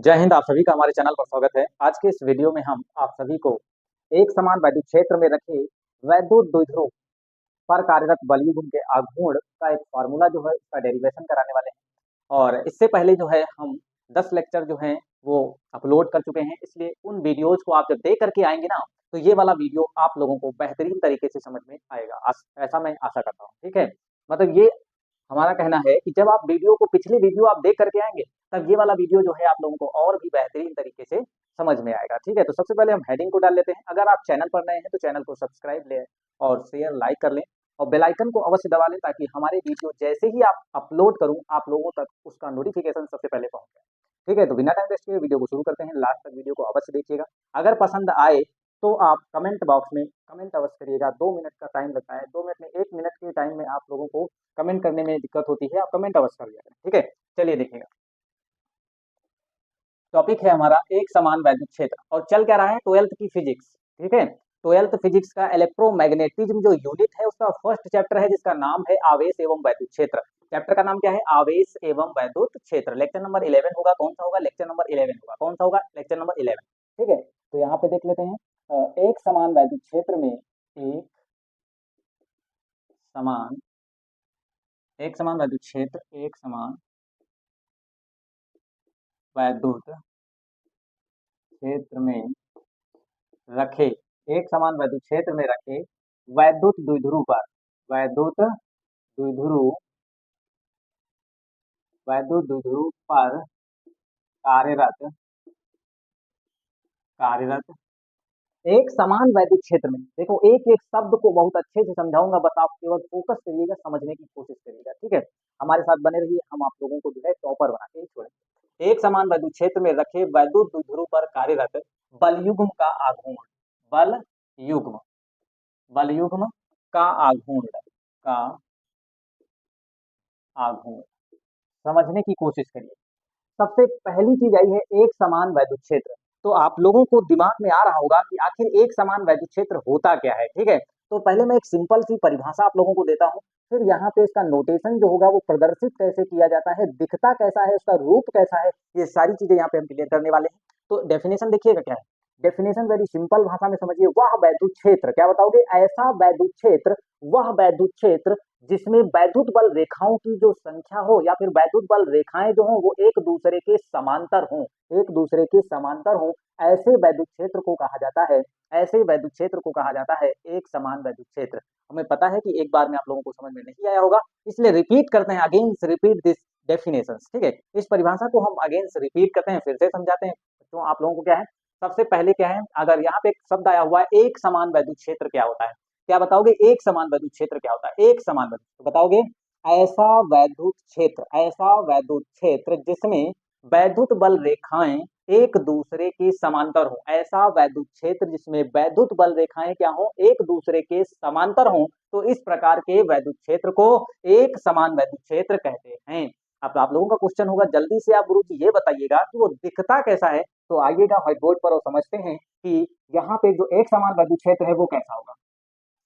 जय हिंद। आप सभी का हमारे चैनल पर स्वागत है। आज के इस वीडियो में हम आप सभी को एक समान वैद्युत क्षेत्र में रखे वैद्युत द्विध्रुव पर कार्यरत बलयुग्म के आघूर्ण का एक फार्मूला जो है उसका डेरिवेशन कराने वाले हैं। और इससे पहले जो है हम 10 लेक्चर जो हैं वो अपलोड कर चुके हैं, इसलिए उन वीडियोज को आप जब देख करके आएंगे ना तो ये वाला वीडियो आप लोगों को बेहतरीन तरीके से समझ में आएगा। ऐसा मैं आशा करता हूँ। ठीक है, मतलब ये हमारा कहना है कि जब आप वीडियो को पिछली वीडियो आप देख करके आएंगे तब ये वाला वीडियो जो है आप लोगों को और भी बेहतरीन तरीके से समझ में आएगा। ठीक है, तो सबसे पहले हम हेडिंग को डाल लेते हैं। अगर आप चैनल पर नए हैं तो चैनल को सब्सक्राइब लें और शेयर लाइक कर लें और बेल आइकन को अवश्य दबा लें ताकि हमारे वीडियो जैसे ही आप अपलोड करूं आप लोगों तक उसका नोटिफिकेशन सबसे पहले पहुंचे। ठीक है, तो बिना टाइम वेस्ट किए वीडियो को शुरू करते हैं। लास्ट तक वीडियो को अवश्य देखिएगा। अगर पसंद आए तो आप कमेंट बॉक्स में कमेंट अवश्य करिएगा। 2 मिनट का टाइम लगता है, 2 मिनट में 1 मिनट के टाइम में आप लोगों को कमेंट करने में दिक्कत होती है, आप कमेंट अवश्य कर दिया करें। ठीक है, चलिए देखिएगा। टॉपिक है हमारा एक समान वैद्युत क्षेत्र और चल क्या रहा है, 12th की फिजिक्स। ठीक है, 12th फिजिक्स का इलेक्ट्रोमैग्नेटिज्म जो यूनिट है उसका फर्स्ट चैप्टर है जिसका नाम है आवेश एवं वैद्युत क्षेत्र। चैप्टर का नाम क्या है? आवेश एवं वैद्युत क्षेत्र। लेक्चर नंबर 11 होगा। कौन सा होगा? लेक्चर नंबर 11 होगा। कौन सा होगा? Lecture number 11। ठीक है, तो यहाँ पे देख लेते हैं। एक समान वैद्युत क्षेत्र में समान एक समान वैद्युत क्षेत्र एक समान वैद्युत क्षेत्र में रखे एक समान वैद्युत क्षेत्र में रखे वैद्युत द्विध्रुव पर वैद्युत द्विध्रुव वैद्युत द्विध्रुव पर कार्यरत कार्यरत एक समान वैद्युत क्षेत्र में। देखो, एक एक शब्द को बहुत अच्छे से समझाऊंगा, बस आप केवल फोकस करिएगा, समझने की कोशिश करिएगा। ठीक है, हमारे साथ बने रहिए, हम आप लोगों को जो है टॉपर बना के ही छोड़ेंगे। एक समान वैद्युत क्षेत्र में रखे वैद्युत द्विध्रुव पर कार्यरत बलयुग्म का आघूर्ण बल युग्म बलयुग्म का का आघूर्ण समझने की कोशिश करिए। सबसे पहली चीज आई है एक समान वैद्युत क्षेत्र। तो आप लोगों को दिमाग में आ रहा होगा कि आखिर एक समान वैद्युत क्षेत्र होता क्या है। ठीक है, तो पहले मैं एक सिंपल सी परिभाषा आप लोगों को देता हूं, फिर यहाँ पे इसका नोटेशन जो होगा वो प्रदर्शित कैसे किया जाता है, दिखता कैसा है, उसका रूप कैसा है, ये सारी चीजें यहाँ पे हम क्लियर करने वाले हैं। तो डेफिनेशन देखिएगा क्या है। डेफिनेशन वेरी सिंपल भाषा में समझिए। वह वैद्युत क्षेत्र, क्या बताओगे? ऐसा वैद्युत क्षेत्र, वह वैद्युत क्षेत्र जिसमें वैद्युत बल रेखाओं की जो संख्या हो या फिर वैद्युत बल रेखाएं जो हो वो एक दूसरे के समांतर हो, एक दूसरे के समांतर हो, ऐसे वैद्युत क्षेत्र को कहा जाता है, ऐसे वैद्युत क्षेत्र को कहा जाता है एक समान वैद्युत क्षेत्र। हमें पता है कि एक बार में आप लोगों को समझ में नहीं आया होगा, इसलिए रिपीट करते हैं, अगेंस्ट रिपीट दिस डेफिनेशंस। ठीक है, इस परिभाषा को हम अगेंस्ट रिपीट करते हैं, फिर से समझाते हैं। तो आप लोगों को क्या है, सबसे पहले क्या है, अगर यहाँ पे एक शब्द आया हुआ है एक समान वैद्युत क्षेत्र क्या होता है, क्या बताओगे? एक समान वैद्युत क्षेत्र क्या होता है? एक समान वैद्युत, तो बताओगे ऐसा वैद्युत क्षेत्र जिसमें वैद्युत बल रेखाएं एक दूसरे के समांतर हो, ऐसा वैद्युत क्षेत्र जिसमें वैद्युत बल रेखाएं क्या हो, एक दूसरे के समांतर हो, तो इस प्रकार के वैद्युत क्षेत्र को एक समान वैद्युत क्षेत्र कहते हैं। अब आप लोगों का क्वेश्चन होगा, जल्दी से आप गुरु जी ये बताइएगा कि वो दिखता कैसा है। तो आइएगा व्हाइट बोर्ड पर और समझते हैं कि यहाँ पे जो एक समान वैद्युत क्षेत्र है वो कैसा होगा।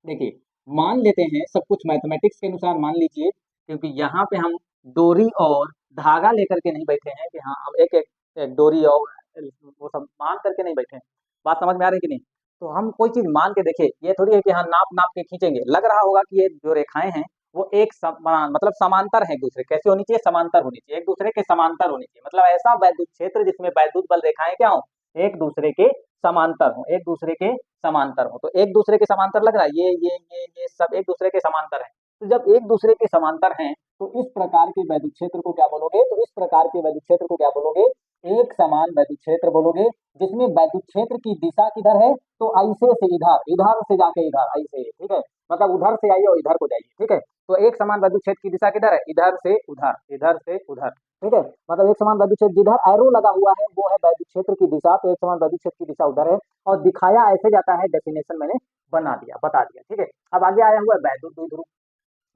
देखिए, मान लेते हैं सब कुछ मैथमेटिक्स के अनुसार मान लीजिए, क्योंकि यहाँ पे हम डोरी और धागा लेकर के नहीं बैठे हैं कि हाँ हम एक एक, एक डोरी और वो सब मान करके नहीं बैठे हैं। बात समझ में आ रही है कि नहीं? तो हम कोई चीज मान के देखे, ये थोड़ी है कि हाँ नाप नाप के खींचेंगे। लग रहा होगा कि ये जो रेखाएं हैं वो एक समान मतलब समांतर है, एक दूसरे कैसे होनी चाहिए? समांतर होनी चाहिए, एक दूसरे के समांतर होनी चाहिए। मतलब ऐसा वैद्युत क्षेत्र जिसमें वैद्युत बल रेखाएं क्या हो, एक दूसरे के समांतर हो, एक दूसरे के समांतर हो। तो एक दूसरे के समांतर लग रहा है, ये सब एक दूसरे के समांतर है। तो जब एक दूसरे के समांतर हैं तो इस प्रकार के वैद्युत क्षेत्र को क्या बोलोगे? तो इस प्रकार के वैद्युत क्षेत्र को क्या बोलोगे? एक समान वैद्युत क्षेत्र बोलोगे, जिसमें वैद्युत क्षेत्र की दिशा किधर है? तो ऐसे से इधर, इधर से जाके इधर, ऐसे। ठीक है, मतलब उधर से आइए और इधर को जाइए। ठीक है, तो एक समान वैद्युत क्षेत्र की दिशा किधर है? इधर से उधर, इधर से उधर। ठीक है, मतलब एक समान वैद्युत क्षेत्र जिधर एरो लगा हुआ है वो है वैद्युत क्षेत्र की दिशा, तो एक समान वैद्युत क्षेत्र की दिशा उधर है और दिखाया ऐसे जाता है। डेफिनेशन मैंने बना दिया, बता दिया। ठीक है, अब आगे आया हुआ है वैद्युत द्विध्रुव।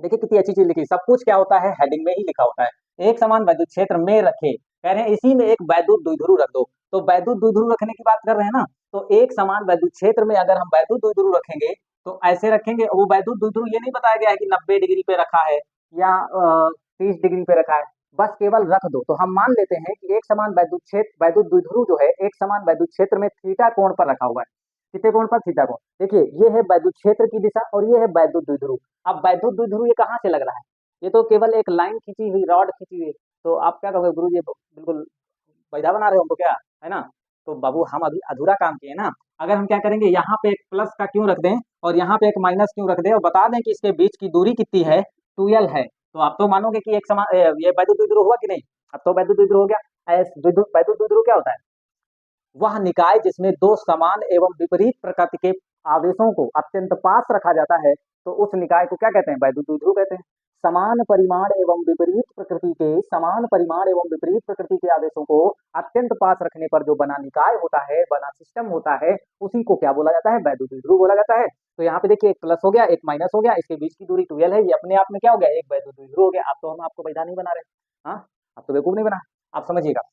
देखिए कितनी अच्छी चीज लिखी, सब कुछ क्या होता है हेडिंग में ही लिखा होता है। एक समान वैद्युत क्षेत्र में रखे, कह रहे हैं इसी में एक वैद्युत द्विध्रुव रख दो। तो वैद्युत द्विध्रुव रखने की बात कर रहे हैं ना, तो एक समान वैद्युत क्षेत्र में अगर हम वैद्युत द्विध्रुव रखेंगे तो ऐसे रखेंगे। वो वैद्युत द्विध्रुव ये नहीं बताया गया है कि 90 डिग्री पे रखा है या 30 डिग्री पे रखा है, बस केवल रख दो, तो हम मान लेते हैं कि एक समान वैद्युत द्विध्रुव जो है एक समान वैद्युत क्षेत्र में थीटा कोण पर रखा हुआ है। कितने कोण पर? थीटा कोण। देखिए ये है वैद्युत क्षेत्र की दिशा और ये है वैद्युत द्विध्रुव। अब वैद्युत द्विध्रुव ये कहाँ से लग रहा है? ये तो केवल एक लाइन खींची हुई, रॉड खींची हुई है। तो आप क्या कहोगे, गुरु जी बिल्कुल बैठा बना रहे हो हमको क्या, है ना? तो बाबू हम अभी अधूरा काम किए ना। अगर हम क्या करेंगे, यहाँ पे एक प्लस का क्यों रख दें और यहाँ पे एक माइनस क्यों रख दें और बता दें कि इसके बीच की दूरी कितनी है, 2l है, तो आप तो मानोगे कि एक समान ये वैद्युत द्विध्रुव हुआ कि नहीं? अब तो वैद्युत द्विध्रुव हो गया। वैद्युत द्विध्रुव क्या होता है? वह निकाय जिसमें दो समान एवं विपरीत प्रकृति के आवेशों को अत्यंत पास रखा जाता है, तो उस निकाय को क्या कहते हैं? वैद्युत द्विध्रुव कहते हैं। समान परिमाण एवं विपरीत प्रकृति के आवेशों को अत्यंत पास रखने पर जो बना निकाय होता है, बना सिस्टम होता है, उसी को क्या बोला जाता है? वैद्युत द्विध्रुव बोला जाता है। तो यहाँ पे देखिए एक प्लस हो गया, एक माइनस हो गया, इसके बीच की दूरी 2l है, ये अपने आप में क्या हो गया? एक वैद्युत द्विध्रुव हो गया। अब तो हम आपको वैधा नहीं बना रहे, हाँ, अब तो बेवकूफ नहीं बना। आप समझिएगा,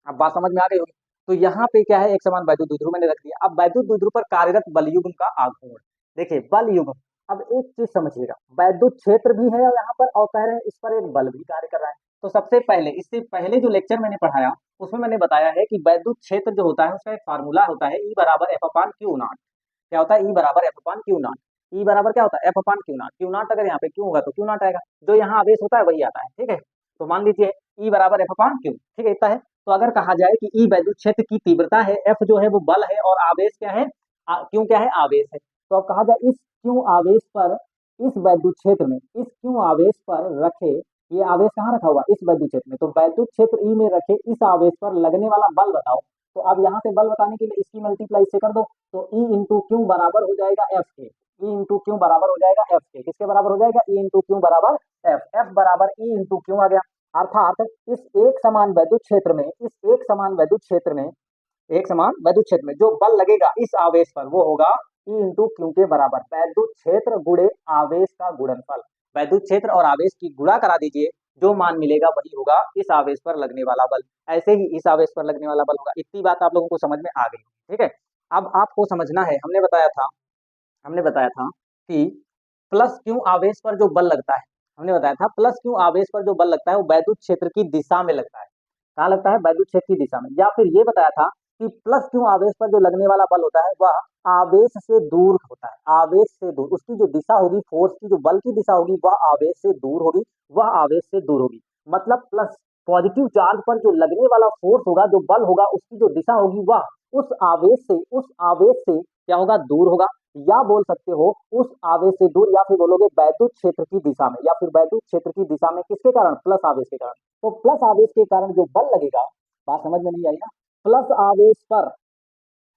अब बात समझ में आ गई होगी। तो यहाँ पे क्या है, एक समान वैद्युत द्विध्रुव मैंने रख दिया। अब वैद्युत द्विध्रुव पर कार्यरत बल युग्म का आघूर्ण, देखिए बल युग्म। अब एक चीज समझिएगा, वैद्युत क्षेत्र भी है और यहाँ पर और कह रहे हैं इस पर एक बल भी कार्य कर रहा है। तो सबसे पहले, इससे पहले जो लेक्चर मैंने पढ़ाया उसमें मैंने बताया है कि वैद्युत क्षेत्र जो होता है उसका एक फार्मूला होता है, ई बराबर एफ अपान क्यू नॉट। क्या होता है? ई बराबर एफ अपान क्यू नॉट। ई बराबर क्या होता है? F upon Q not. Q not अगर यहाँ पे क्यू होगा तो क्यू नॉट आएगा, जो यहाँ आवेश होता है वही आता है, ठीक है। तो मान लीजिए ई बराबर एफ अपान क्यू, ठीक है, इतना है। तो अगर कहा जाए कि ई वैद्युत क्षेत्र की तीव्रता है, एफ जो है वो बल है और आवेश क्या है? क्यू क्या है? आवेश है। तो अब कहा जाए इस क्यू आवेश पर, इस वैद्युत क्षेत्र में इस क्यू आवेश पर रखे, ये आवेश कहाँ रखा हुआ? इस वैद्युत क्षेत्र में। तो वैद्युत क्षेत्र ई में रखे इस आवेश पर लगने वाला बल बताओ। तो अब यहाँ से बल बताने के लिए इसकी मल्टीप्लाई इससे कर दो, तो ई इंटू क्यू बराबर हो जाएगा एफ के। ई इंटू क्यू बराबर हो जाएगा एफ के। किसके बराबर हो जाएगा? ई इंटू क्यू बराबर एफ। एफ बराबर ई इंटू क्यू आ गया। अर्थात इस एक समान वैद्युत क्षेत्र में, इस एक समान वैद्युत क्षेत्र में, एक समान वैद्युत क्षेत्र में जो बल लगेगा इस आवेश पर वो होगा ई इंटू क्यू के बराबर, वैद्युत क्षेत्र गुणे आवेश का गुणनफल। वैद्युत क्षेत्र और आवेश की गुणा करा दीजिए, जो मान मिलेगा वही होगा इस आवेश पर लगने वाला बल। ऐसे ही इस आवेश पर लगने वाला बल होगा। इतनी बात आप लोगों को समझ में आ गई, ठीक है। अब आपको समझना है, हमने बताया था कि प्लस क्यू आवेश पर जो बल लगता है, हमने बताया था प्लस क्यू आवेश पर जो बल लगता है वो वैद्युत क्षेत्र की दिशा में लगता है। कहाँ लगता है? वैद्युत क्षेत्र की दिशा में। या फिर ये बताया था कि प्लस क्यू आवेश पर जो लगने वाला बल होता है वह आवेश से दूर होता है, आवेश से दूर। उसकी जो दिशा होगी, फोर्स की जो बल की दिशा होगी वह आवेश से दूर होगी, वह आवेश से दूर होगी। मतलब प्लस पॉजिटिव चार्ज पर जो लगने वाला फोर्स होगा, जो बल होगा, उसकी जो दिशा होगी वह उस आवेश से क्या होगा? दूर होगा। या बोल सकते हो उस आवेश से दूर, या फिर बोलोगे वैद्युत क्षेत्र की दिशा में, या फिर वैद्युत क्षेत्र की दिशा में किसके कारण? प्लस आवेश के कारण। तो प्लस आवेश के कारण जो बल लगेगा, बात समझ में नहीं आई ना? प्लस आवेश पर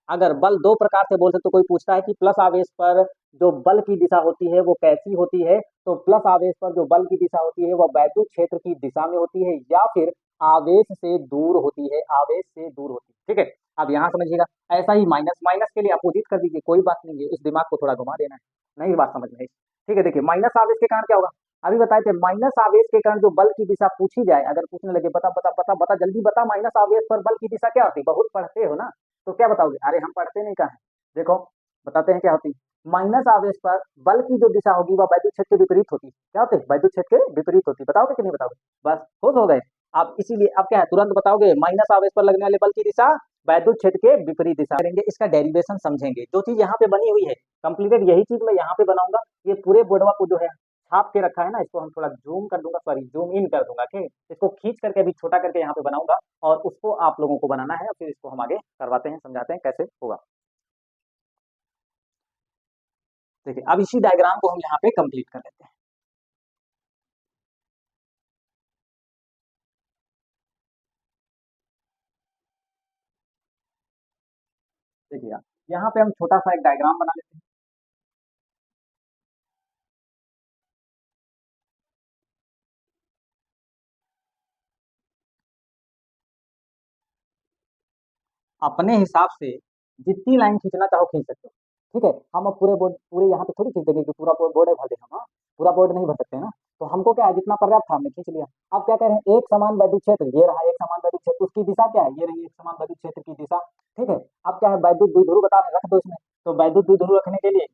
अगर बल दो प्रकार से बोल सकते हो, कोई पूछता है कि प्लस आवेश पर जो बल की दिशा होती है वो कैसी होती है, तो प्लस आवेश पर जो बल की दिशा होती है वह वैद्युत क्षेत्र की दिशा में होती है या फिर आवेश से दूर होती है, आवेश से दूर होती है, ठीक है। अब यहाँ समझिएगा, ऐसा ही माइनस माइनस के लिए अपोजिट कर दीजिए, कोई बात नहीं है, इस दिमाग को थोड़ा घुमा देना है, नहीं बात समझ में आई? ठीक है, देखिए माइनस आवेश के कारण क्या होगा, अभी बताए थे माइनस आवेश के कारण जो बल की दिशा पूछी जाए, अगर पूछने लगे बता बता बता बता जल्दी बता, माइनस आवेश पर बल की दिशा क्या होती है? बहुत पढ़ते हो ना, तो क्या बताओगे? अरे हम पढ़ते नहीं कहाँ है, देखो बताते हैं क्या होती। माइनस आवेश पर बल की जो दिशा होगी वह वैद्युत क्षेत्र के विपरीत होती है। क्या होती है? वैद्युत क्षेत्र के विपरीत होती है। बताओगे कि नहीं बताओगे? बस खुश हो गए आप, इसीलिए अब क्या है, तुरंत बताओगे माइनस आवेश पर लगने वाले बल की दिशा वैद्युत क्षेत्र के विपरीत दिशा करेंगे। इसका डेरिवेशन समझेंगे, जो चीज यहाँ पे बनी हुई है कंप्लीटेड, यही चीज मैं यहाँ पे बनाऊंगा। ये पूरे बोर्डवा को जो है छाप के रखा है ना, इसको हम थोड़ा जूम कर दूंगा, सॉरी जूम इन कर दूंगा, ठीक है। इसको खींच करके अभी छोटा करके यहाँ पे बनाऊंगा और उसको आप लोगों को बनाना है, और फिर इसको हम आगे करवाते हैं, समझाते हैं कैसे होगा। देखिए अब इसी डायग्राम को हम यहाँ पे कंप्लीट कर लेते हैं। देखिए यहाँ पे हम छोटा सा एक डायग्राम बना लेते हैं। अपने हिसाब से जितनी लाइन खींचना चाहो खींच सकते हो, ठीक है। हम अब पूरे यहाँ पे थोड़ी खींच देंगे कि पूरा बोर्ड है भर दें हम, हाँ, पूरा बोर्ड नहीं भर सकते हैं ना। तो हमको क्या है, जितना पर्याप्त था हमने खींच लिया। अब क्या कह रहे हैं, एक समान वैद्युत क्षेत्र, ये रहा एक समान वैद्युत क्षेत्र, उसकी दिशा क्या है? ये रही एक समान वैद्युत क्षेत्र की दिशा, ठीक है। अब क्या है, वैद्युत द्विध्रुव बता रहे हैं, रख दो इसमें। तो वैद्युत द्विध्रुव रखने के लिए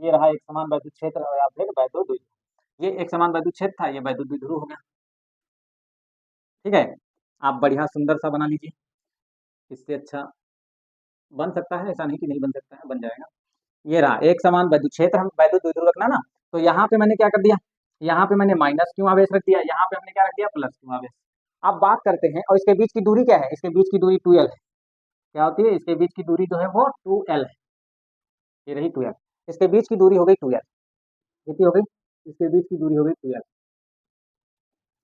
ये रहा एक समान वैद्युत क्षेत्र, या फिर वैद्युत द्विध्रुव। ये एक समान वैद्युत क्षेत्र था, ये वैद्युत द्विध्रुव हो गया। ठीक है, आप बढ़िया सुंदर सा बना लीजिए। इससे अच्छा बन सकता है, ऐसा नहीं कि नहीं बन सकता है, बन जाएगा। ये रहा एक समान वैद्युत क्षेत्र, हम वैद्युत द्विध्रुव रखना ना, तो यहाँ पे मैंने क्या कर दिया, यहाँ पे मैंने माइनस क्यू आवेश रख दिया, यहाँ पे हमने क्या रख दिया, प्लस क्यू आवेश। अब बात करते हैं, और इसके बीच की दूरी क्या है, इसके बीच की दूरी 2l है। क्या होती है, इसके बीच की दूरी जो है वो 2l है। ये रही 2l, इसके बीच की दूरी हो गई 2l। कितनी हो गई, इसके बीच की दूरी हो गई 2l।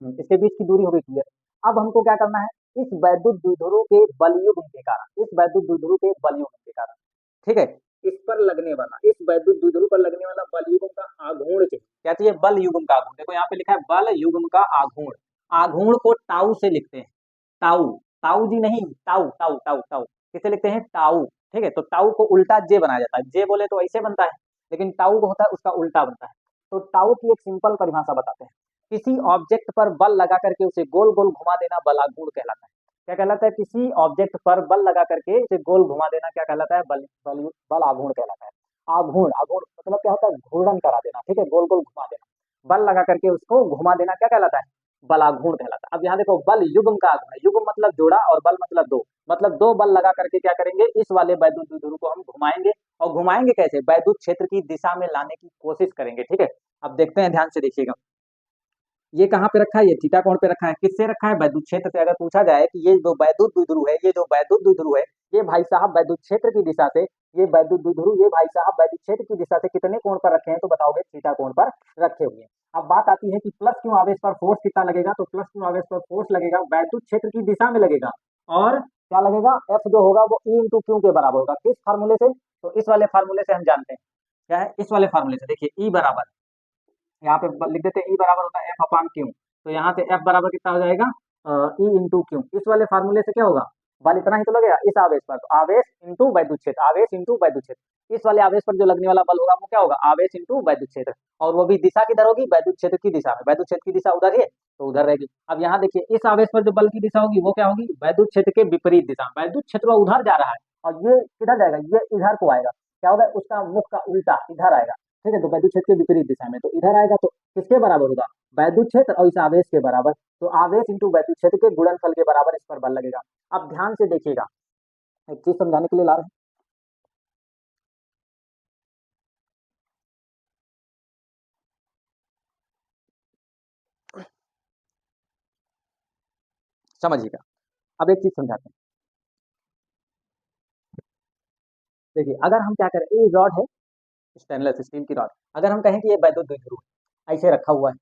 इसके बीच की दूरी हो गई 2l। अब हमको क्या करना है, इस वैद्युत द्विध्रुव के बलयुग्म के कारण, इस वैद्युत द्विध्रुव के बलयुग्म के कारण, ठीक है, इस पर लगने वाला, इस वैद्युत द्विध्रुव पर लगने वाला बल युग्म का आघूर्ण चाहिए। क्या चाहिए, बल युग्म का आघूर्ण। देखो यहाँ पे लिखा है बल युग्म का आघूर्ण। आघूर्ण को टाउ से लिखते हैं, टाउ, ताऊ जी नहीं, टाउ टाउ टाउ टाउ, किसे लिखते हैं, टाउ। ठीक है, तो टाउ को उल्टा जे बनाया जाता है, जे बोले तो ऐसे बनता है, लेकिन टाउ को होता है उसका उल्टा बनता है। तो टाउ की एक सिंपल परिभाषा बताते हैं, किसी ऑब्जेक्ट पर बल लगा करके उसे गोल गोल घुमा देना बलाघूर्ण कहलाता है। क्या कहलाता है, किसी ऑब्जेक्ट पर बल लगा करके उसे गोल घुमा देना क्या कहलाता है, बल आघूर्ण कहलाता है। आघूर्ण, आघूर्ण मतलब क्या होता है, घूर्णन करा देना, ठीक है, गोल गोल घुमा देना, बल लगा करके उसको घुमा देना क्या कहलाता है, बलाघूर्ण कहलाता है। अब यहाँ देखो बल युग्म का आघूर्ण है, युग्म मतलब जोड़ा और बल मतलब दो, मतलब दो बल लगा करके क्या करेंगे, इस वाले वैद्युत द्विध्रुव को हम घुमाएंगे, और घुमाएंगे कैसे, वैद्युत क्षेत्र की दिशा में लाने की कोशिश करेंगे। ठीक है, अब देखते हैं, ध्यान से देखिएगा, ये कहाँ पे रखा है, ये थीटा कोण पे रखा है, किससे रखा है, वैद्युत क्षेत्र से। अगर पूछा जाए कि ये जो वैद्युत द्विध्रुव है, ये जो वैद्युत द्विध्रुव है, ये भाई साहब वैद्युत क्षेत्र की दिशा से, ये वैद्युत द्विध्रुव ये भाई साहब वैद्युत क्षेत्र की दिशा से कितने कोण पर रखे हैं, तो बताओगे थीटा कोण पर रखे हुए हैं। अब बात आती है कि प्लस क्यू आवेश पर फोर्स कितना लगेगा, तो प्लस क्यू आवेश पर फोर्स लगेगा वैद्युत क्षेत्र की दिशा में लगेगा, और क्या लगेगा, एफ जो होगा वो ई इंटू क्यू के बराबर होगा। किस फार्मूले से, तो इस वाले फार्मूले से हम जानते हैं, क्या है, इस वाले फार्मूले से। देखिए ई बराबर, यहाँ पे लिख देते हैं, ई बराबर होता है एफ अपान क्यू, तो यहाँ से एफ बराबर कितना हो जाएगा, ई इंटू क्यू। इस वाले फार्मूले से क्या होगा, बल इतना ही तो लगेगा इस आवेश पर, तो आवेश इंटू वैद्युत क्षेत्र, आवेश इंटू वैद्युत क्षेत्र। इस वाले आवेश पर जो लगने वाला बल होगा वो क्या होगा, आवेश इंटू वैद्युत क्षेत्र, और वो भी दिशा किधर होगी, वैद्युत क्षेत्र की दिशा में, वैद्युत क्षेत्र की दिशा उधर है तो उधर रहेगी। अब यहाँ देखिए, इस आवेश पर जो बल की दिशा होगी वो क्या होगी, वैद्युत क्षेत्र के विपरीत दिशा, वैद्युत क्षेत्र उधर जा रहा है, और ये किधर जाएगा, ये इधर को आएगा, क्या होगा, उसका मुख का उल्टा इधर आएगा। ठीक है, तो वैद्युत क्षेत्र के विपरीत दिशा में, तो इधर आएगा, तो किसके बराबर होगा, वैद्युत क्षेत्र और इस आवेश के बराबर, तो आवेश इंटू वैद्युत क्षेत्र के गुणनफल के बराबर इस पर बल लगेगा। अब ध्यान से देखिएगा, एक चीज समझाने के लिए ला रहे हैं, समझिएगा। अब एक चीज समझाते हैं, देखिए अगर हम क्या करें, ये रॉड है, स्टेनलेस स्टील की रॉड, अगर हम कहें कि ये वैद्युत द्विध्रुव है, ऐसे रखा हुआ है,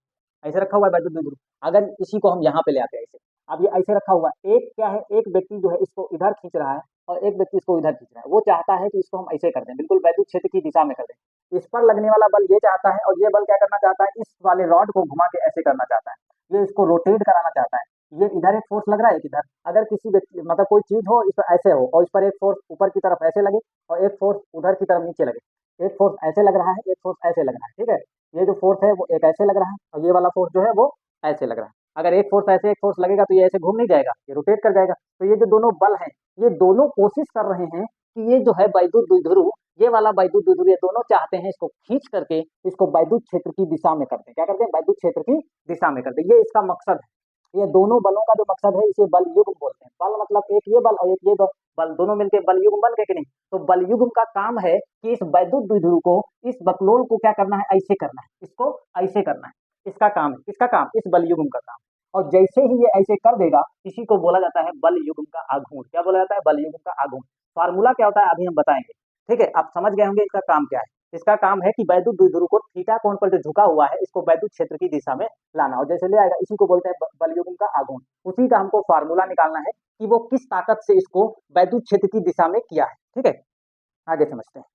ऐसे रखा हुआ है वैद्युत द्विध्रुव, अगर इसी को हम यहाँ पे ले आते हैं ऐसे, अब ये ऐसे रखा हुआ है, एक क्या है, एक व्यक्ति जो है इसको इधर खींच रहा है, और एक व्यक्ति इसको इधर खींच रहा है, वो चाहता है कि इसको हम ऐसे कर दें, बिल्कुल वैद्युत क्षेत्र की दिशा में कर दें। इस पर लगने वाला बल ये चाहता है, और ये बल क्या करना चाहता है, इस वाले रॉड को घुमा के ऐसे करना चाहता है, ये इसको रोटेट कराना चाहता है। ये इधर एक फोर्स लग रहा है, एक इधर, अगर किसी व्यक्ति मतलब कोई चीज हो इस पर ऐसे हो, और इस पर एक फोर्स ऊपर की तरफ ऐसे लगे, और एक फोर्स उधर की तरफ नीचे लगे, एक फोर्स ऐसे लग रहा है, एक फोर्स ऐसे लग रहा है, ठीक है, ये जो फोर्स है वो एक ऐसे लग रहा है, और ये वाला फोर्स जो है वो ऐसे लग रहा है। अगर एक फोर्स ऐसे एक फोर्स लगेगा तो ये ऐसे घूम नहीं जाएगा, ये रोटेट कर जाएगा। तो ये जो दोनों बल हैं, ये दोनों कोशिश कर रहे हैं कि ये जो है वैद्युत द्विध्रुव, ये वाला वैद्युत द्विध्रुव, ये दोनों चाहते हैं इसको खींच करके इसको वैद्युत क्षेत्र की दिशा में कर दें। क्या करते हैं, वैद्युत क्षेत्र की दिशा में कर दें, ये इसका मकसद है। ये दोनों बलों का जो मकसद है इसे बल युग्म बोलते हैं। बल मतलब एक ये बल और एक ये दो बल, दोनों मिलकर बल युग्म बन गए कि नहीं। तो बल युग्म का काम है कि इस वैद्युत द्विध्रुव को, इस बकलोल को क्या करना है, ऐसे करना है, इसको ऐसे करना है, इसका काम है, इसका काम, इस बल युग्म का काम। और जैसे ही ये ऐसे कर देगा, इसी को बोला जाता है बल युग्म का आघूर्ण। क्या बोला जाता है, बल युग्म का आघूर्ण। फार्मूला क्या होता है अभी हम बताएंगे, ठीक है, आप समझ गए होंगे इसका काम क्या है। इसका काम है कि वैद्युत द्विध्रुव को थीटा कोण पर जो झुका हुआ है इसको वैद्युत क्षेत्र की दिशा में लाना, और जैसे ले आएगा इसी को बोलते हैं बल युग्म का आघूर्ण। उसी का हमको फार्मूला निकालना है कि वो किस ताकत से इसको वैद्युत क्षेत्र की दिशा में किया है। ठीक है, आगे समझते हैं।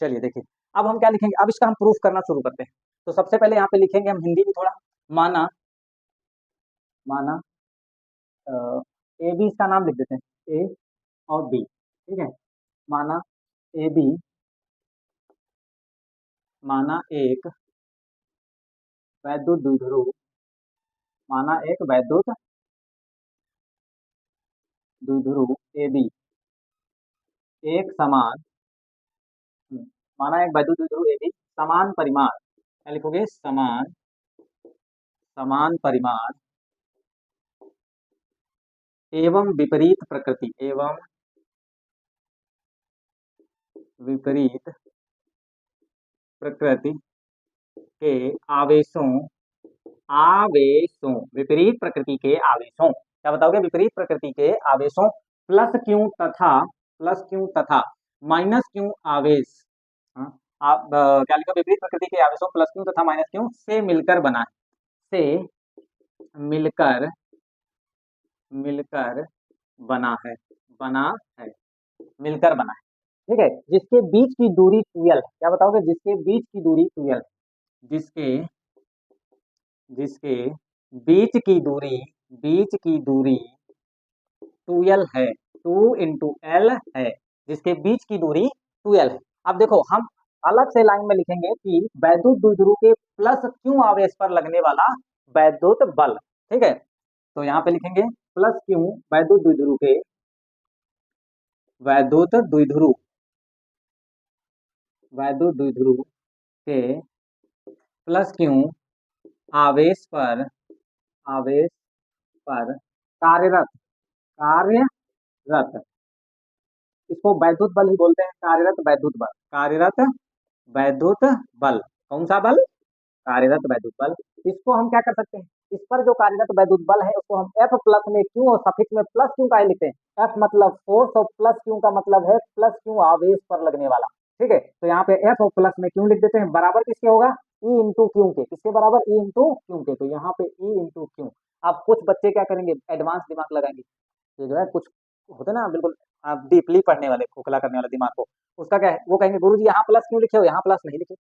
चलिए देखिए, अब हम क्या लिखेंगे, अब इसका हम प्रूफ करना शुरू करते हैं। तो सबसे पहले यहाँ पे लिखेंगे हम हिंदी में थोड़ा, माना, माना ए बी, इसका नाम लिख देते हैं ए और बी, ठीक है, माना ए बी, माना एक वैद्युत द्विध्रुव, माना एक वैद्युत द्विध्रुव ए बी, एक समान, माना एक वैद्युत द्विध्रुव ए बी समान परिमाण, क्या लिखोगे, समान, समान परिमाण एवं विपरीत प्रकृति, एवं विपरीत प्रकृति के आवेशों, आवेशों, विपरीत प्रकृति के आवेशों, क्या बताओगे? विपरीत प्रकृति के आवेशों प्लस क्यों तथा माइनस क्यों आवेश, हाँ, आप क्या लिखा? विपरीत प्रकृति के आवेशों प्लस क्यों तथा माइनस क्यों से मिलकर बना है, से मिलकर, मिलकर बना है, बना है, मिलकर बना है, ठीक है। जिसके बीच की दूरी 12 है, क्या बताओगे? जिसके बीच की दूरी 12 है, जिसके, जिसके बीच की दूरी 12 है, 2 इंटू एल है, जिसके बीच की दूरी 12 है। अब देखो हम अलग से लाइन में लिखेंगे कि वैद्युत द्विध्रुव के प्लस क्यों आवेश पर लगने वाला वैद्युत बल, ठीक है। तो यहाँ पे लिखेंगे प्लस क्यों वैद्युत द्विध्रुव के, वैद्युत द्विध्रुव, वैद्युत द्विध्रुव के प्लस क्यों आवेश पर, आवेश पर कार्यरत, कार्यरत, इसको वैद्युत बल ही बोलते हैं, कार्यरत वैद्युत बल, कार्यरत वैद्युत बल, कौन सा बल? कार्यरत वैद्युत बल। इसको हम क्या कर सकते हैं? इस पर जो कार्यरत वैद्युत बल है उसको हम एफ प्लस में क्यों और सफिक्स में प्लस क्यों का लिखते हैं? एफ मतलब फोर्स और प्लस क्यों का मतलब है प्लस क्यों आवेश पर लगने वाला, ठीक है। तो यहाँ पे एफ और प्लस में क्यों लिख देते हैं, बराबर किसके होगा? ई इंटू क्यू के, किसके बराबर? ई इंटू क्यू के। तो यहाँ पे ई इंटू क्यू। अब कुछ बच्चे क्या करेंगे, एडवांस दिमाग लगाएंगे, ये जो है कुछ होते ना बिल्कुल डीपली पढ़ने वाले, खोखला करने वाले दिमाग को, उसका क्या है, वो कहेंगे गुरुजी यहाँ प्लस क्यों लिखे हो, यहाँ प्लस नहीं लिखे,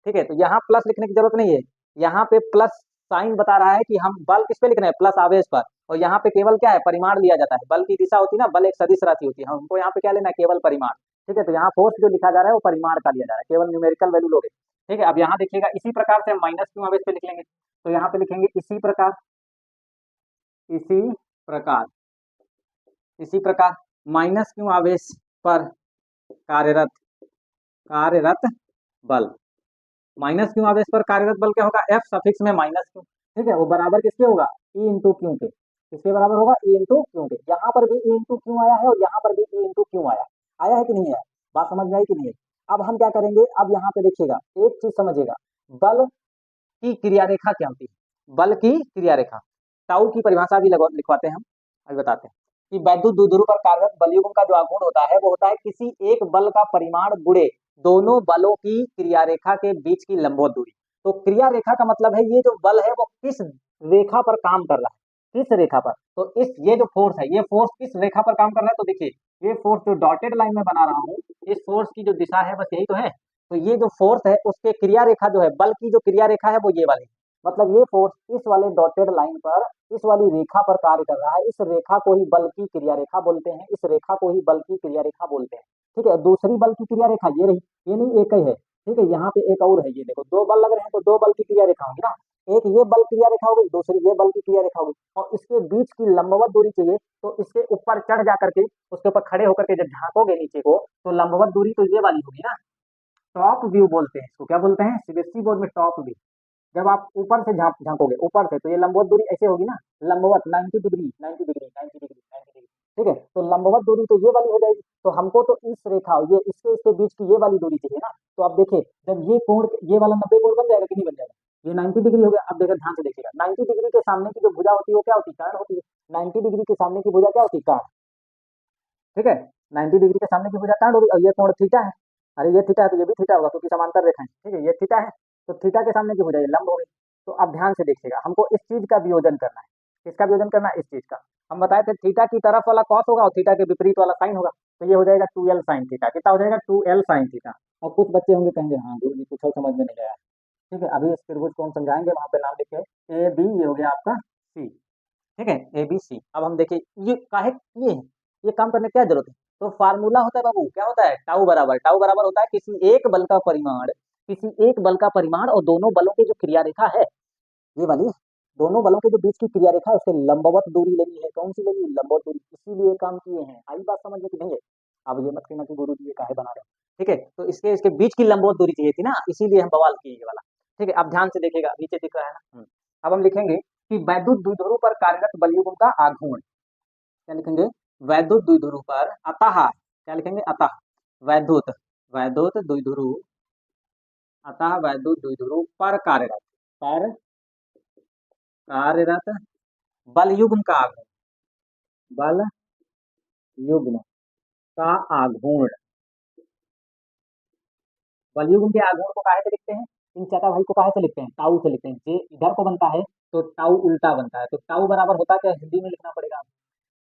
ठीक है। तो यहाँ प्लस लिखने की जरूरत नहीं है, यहाँ पे प्लस साइन बता रहा है कि हम बल किस पे लिख रहे हैं? प्लस आवेश पर। और यहाँ पे केवल क्या है? परिमाण लिया जाता है, बल की दिशा होती है ना, बल एक सदिश राशि होती है, हमको यहाँ पे क्या लेना है? केवल परिमाण, ठीक है। तो यहाँ फोर्स जो लिखा जा रहा है वो परिमाण का लिया जा रहा है, केवल न्यूमेरिकल वैल्यू लोगे, ठीक है। अब यहाँ देखिएगा इसी प्रकार से हम माइनस क्यों आवेश पे लिख लेंगे, तो यहाँ पे लिखेंगे इसी प्रकार, इसी प्रकार, इसी प्रकार माइनस क्यों आवेश पर कार्यरत, कार्यरत बल, माइनस क्यों आवेश पर कार्यरत बल क्या होगा? एफ सफिक्स में माइनस क्यों, ठीक है। वो बराबर किसके होगा? ई इंटू क्यू के, किसके बराबर होगा? ई इंटू क्यू के। यहाँ पर भी ई इंटू क्यू आया है और यहाँ पर भी ई इंटू क्यू आया, आया है कि नहीं आया? बात समझ में आई कि नहीं आई? अब हम क्या करेंगे, अब यहाँ पे देखिएगा एक चीज समझिएगा, बल की क्रिया रेखा क्या होती है? बल की क्रिया रेखा, टाउ की परिभाषा भी लिखवाते हैं हम, अभी बताते हैं कि वैद्युत द्विध्रुव पर कार्यरत बलयुग्म का जो आघूर्ण होता है वो होता है किसी एक बल का परिमाण गुणे दोनों बलों की क्रिया रेखा के बीच की लंबवत दूरी। तो क्रिया रेखा का मतलब है ये जो बल है वो किस रेखा पर काम कर रहा है, किस रेखा पर। तो इस ये जो फोर्स है ये फोर्स किस रेखा पर काम कर रहा है? तो देखिए ये फोर्स जो डॉटेड लाइन में बना रहा हूँ, इस फोर्स की जो दिशा है बस यही तो है। तो ये जो फोर्स है उसके क्रिया रेखा जो है, बल की जो क्रिया रेखा है वो ये वाली, मतलब ये फोर्स इस वाले डॉटेड लाइन पर, इस वाली रेखा पर कार्य कर रहा है। इस रेखा को ही बल की क्रिया रेखा बोलते हैं, इस रेखा को ही बल की क्रिया रेखा बोलते हैं, ठीक है। दूसरी बल की क्रिया रेखा ये रही, ये नहीं एक ही है, ठीक है। यहाँ पे एक और है, ये देखो दो बल लग रहे हैं तो दो बल की क्रिया रेखा होगी ना, एक ये बल क्रिया रेखा हो गई, दूसरी ये बल की क्रिया रेखा होगी, और इसके बीच की लंबवत दूरी चाहिए। तो इसके ऊपर चढ़ जा करके उसके ऊपर खड़े होकर के जब झांकोगे नीचे को तो लंबवत दूरी तो ये वाली होगी ना, टॉप व्यू बोलते हैं इसको, क्या बोलते हैं? सीबीएसई बोर्ड में टॉप व्यू। जब आप ऊपर से झांकोगे ऊपर से तो ये लंबवत दूरी ऐसे होगी ना, लंबवत 90 डिग्री 90 डिग्री 90 डिग्री 90 डिग्री, ठीक है। तो लंबवत दूरी तो ये वाली हो जाएगी। तो हमको तो इस रेखा ये इसके इसके बीच की ये वाली दूरी चाहिए ना। तो अब देखिए जब ये कोण, ये वाला 90 कोण बन जाएगा कि नहीं बन जाएगा? ये 90 डिग्री हो गया। अब देखिए ध्यान से देखिएगा, 90 डिग्री के सामने की जो भुजा होती है वो क्या होती है? कर्ण होती है। 90 डिग्री के सामने की भुजा क्या होती है? कर्ण, ठीक है। 90 डिग्री के सामने की भुजा कर्ण होगी और ये कोण थीटा है। अरे ये थीटा है तो ये भी थीटा होगा क्योंकि समांतर रेखाएं, ठीक है। ये थीटा है तो थीटा के सामने की भुजा ये लंब हो गई। तो अब ध्यान से देखिएगा, हमको इस चीज का वियोजन करना है, किसका वियोजन करना है? इस चीज का। हम बताए थे थीटा की तरफ वाला कॉस होगा और थीटा के विपरीत वाला साइन होगा, तो ये हो जाएगा 2l साइन थीटा। कितना हो जाएगा? 2l sine theta. और कुछ बच्चे होंगे कहेंगे हाँ गुरु जी कुछ और समझ में नहीं आया, ठीक है। अभी इस त्रिभुज को हम समझाएंगे, वहां पे नाम लिखे ए बी, ये हो गया आपका सी, ठीक है, ए बी सी। अब हम देखिए ये काहे किए हैं, ये काम करने की क्या जरूरत है? तो फार्मूला होता है बाबू, क्या होता है? टाउ बराबर होता है किसी एक बल का परिमाण, किसी एक बल का परिमाण और दोनों बलों की जो क्रिया रेखा है ये वाली, दोनों बलों के जो बीच की क्रिया रेखा है उससे लंबवत दूरी लेनी है। कौन सी लेनी है? लंबवत दूरी। इसीलिए काम किए हैं। आई बात समझ में कि नहीं है? अब ये मत कहना कि गुरु जी ये काहे बना रहे हैं, ठीक है। तो इसके इसके बीच की लंबवत दूरी चाहिए थी ना, इसीलिए हम बवाल किए ये वाला, ठीक है। अब ध्यान से देखिएगा नीचे दिख रहा है ना। अब हम लिखेंगे कि वैद्युत द्विध्रुव पर कार्यरत बलयुग्म का आघूर्ण, क्या लिखेंगे, वैद्युत द्विध्रुव पर अतः, क्या लिखेंगे, अतः वैद्युत, वैद्युत द्विध्रुव, अतः वैद्युत द्विध्रुव पर कार्यरत बल युग्म का आघूर्ण, बल युग्म का आघूर्ण, बल युग्म के आघूर्ण को काहे से लिखते हैं, इन चता भाई को काहे से लिखते हैं, टाउ से लिखते हैं। जे इधर को बनता है तो टाउ उल्टा बनता है, तो टाउ बराबर होता क्या है, हिंदी में लिखना पड़ेगा।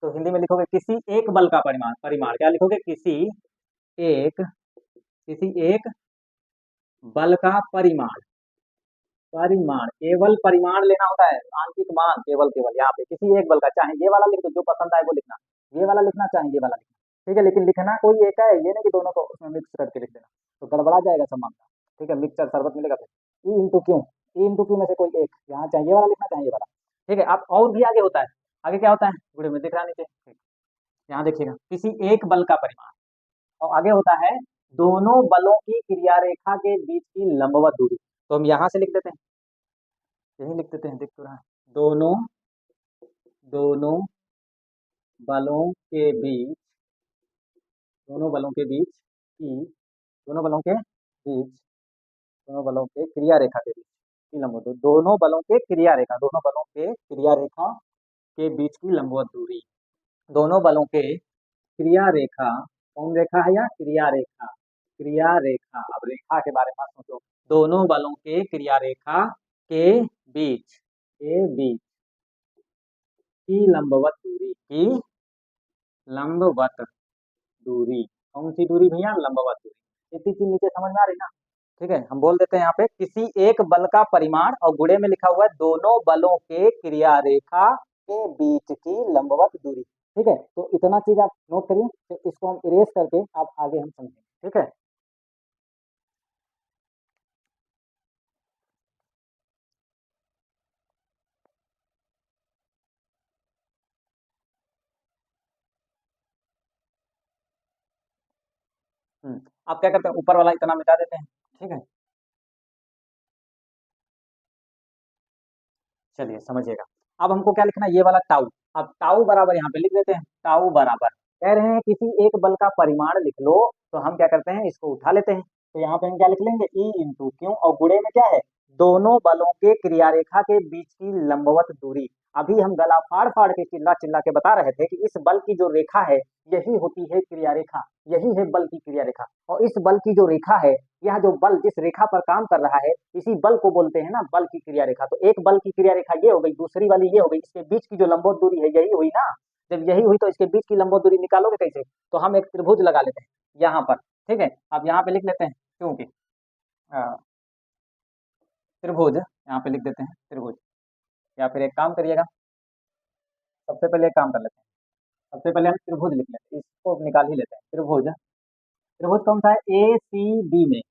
तो हिंदी में लिखोगे किसी एक बल का परिमाण, परिमाण क्या लिखोगे, एक किसी एक बल का परिमाण, परिमाण केवल परिमाण लेना होता है, आंशिक मान केवल केवल यहाँ पे किसी एक बल का, चाहे ये वाला लिख दो, जो पसंद आए वो लिखना, ये वाला लिखना चाहे ये वाला लिखना, ठीक है, लेकिन लिखना कोई एक है, ये नहीं कि दोनों को उसमें मिक्स करके लिख देना, तो गड़बड़ा जाएगा सब मामला, ठीक है, मिक्सचर शरबत मिलेगा फिर। E into Q, E into Q में से कोई एक, यहाँ चाहे ये वाला लिखना चाहे ये वाला, ठीक है। अब और भी आगे होता है, आगे क्या होता है, गुड़े में दिख रहा नीचे, यहाँ देखिएगा, किसी एक बल का परिमाण, और आगे होता है दोनों बलों की क्रिया रेखा के बीच की लंबवत दूरी, तो हम यहाँ से लिख देते हैं, यही लिख देते हैं, देख तो रहा है, दोनों दोनों बलों के बीच, दोनों बलों के बीच की, दोनों बलों के बीच, दोनों बलों के क्रिया रेखा के बीच की लंबवत दूरी, दोनों बलों के क्रिया रेखा, दोनों बलों के क्रिया रेखा के बीच की लंबवत दूरी, दोनों बलों के क्रिया रेखा, कौन रेखा है, या क्रिया रेखा, क्रिया रेखा, अब रेखा के बारे में मत सोचो, दोनों बलों के क्रिया रेखा के बीच की लंबवत दूरी, की लंबवत दूरी, कौन सी दूरी भैया, लंबवत दूरी, इतनी चीज नीचे समझ में आ रही ना, ठीक है। हम बोल देते हैं यहाँ पे किसी एक बल का परिमाण, और गुणे में लिखा हुआ है दोनों बलों के क्रिया रेखा के बीच की लंबवत दूरी, ठीक है। तो इतना चीज आप नोट करिए, तो इसको हम इरेज करके आप आगे हम समझेंगे, ठीक है। आप क्या करते हैं, ऊपर वाला इतना मिटा देते हैं, ठीक है। चलिए समझिएगा, अब हमको क्या लिखना है, ये वाला टाउ, अब टाउ बराबर यहाँ पे लिख देते हैं, टाउ बराबर, कह रहे हैं किसी एक बल का परिमाण लिख लो, तो हम क्या करते हैं, इसको उठा लेते हैं, तो यहाँ पे हम क्या लिख लेंगे, ई इंटू क्यू, और गुणे में क्या है, दोनों बलों के क्रिया रेखा के बीच की लंबवत दूरी। अभी हम गला फाड़ फाड़ के चिल्ला चिल्ला के बता रहे थे कि इस बल की जो रेखा है यही होती है क्रिया रेखा, यही है बल की क्रिया रेखा, और इस बल की जो रेखा है, यह जो बल जिस रेखा पर काम कर रहा है, इसी बल को बोलते हैं ना बल की क्रिया रेखा। तो एक बल की क्रिया रेखा ये हो गई, दूसरी वाली ये हो गई, इसके बीच की जो लंबवत दूरी है यही हुई ना, जब यही हुई तो इसके बीच की लंबवत दूरी निकालोगे कैसे, तो हम एक त्रिभुज लगा लेते हैं यहाँ पर, ठीक है। अब यहाँ पे लिख लेते हैं, क्योंकि त्रिभुज, यहाँ पे लिख देते हैं त्रिभुज, या फिर एक काम करिएगा, सबसे पहले एक काम कर लेते हैं, सबसे पहले हम त्रिभुज लिख लेते हैं, इसको निकाल ही लेते हैं, त्रिभुज, त्रिभुज कौन सा है, ए सी बी में,